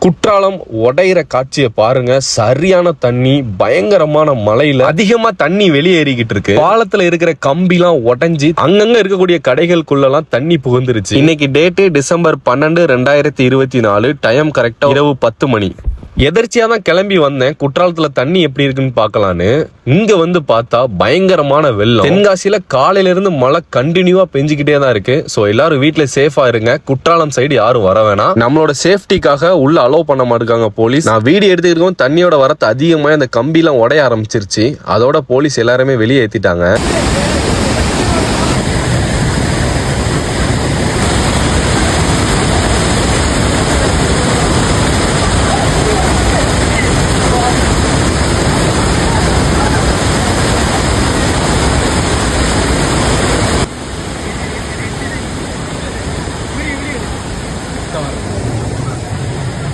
குற்றாலம் உடையிற காட்சியை பாருங்க. சரியான தண்ணி, பயங்கரமான மழையில அதிகமா தண்ணி வெளியேறிக்கிட்டு இருக்கு. பாலத்துல இருக்கிற கம்பிலாம் உடைஞ்சி அங்கங்க இருக்கக்கூடிய கடைகளுக்குள்ளலாம் தண்ணி புகுந்துருச்சு. இன்னைக்கு டேட்டு டிசம்பர் 12, 2024. டைம் கரெக்டா இரவு 10 மணி. எதர்ச்சியா தான் கிளம்பி வந்தேன் குற்றாலத்துல தண்ணி எப்படி இருக்குன்னு பாக்கலான்னு. இங்க வந்து பார்த்தா பயங்கரமான வெள்ளம். தென்காசியில காலையில இருந்து மழை கண்டினியூவா பெஞ்சுக்கிட்டே தான் இருக்கு. சோ எல்லாரும் வீட்டுல சேஃபா இருங்க. குற்றாலம் சைடு யாரும் வர வேணாம். நம்மளோட சேஃப்டிக்காக உள்ள அலோவ் பண்ண மாட்டாங்க போலீஸ். நான் வீடியோ எடுத்துக்கிட்டு தண்ணியோட வரத்து அதிகமா இந்த கம்பி எல்லாம் உடைய ஆரம்பிச்சிருச்சு. அதோட போலீஸ் எல்லாருமே வெளியே ஏத்திட்டாங்க.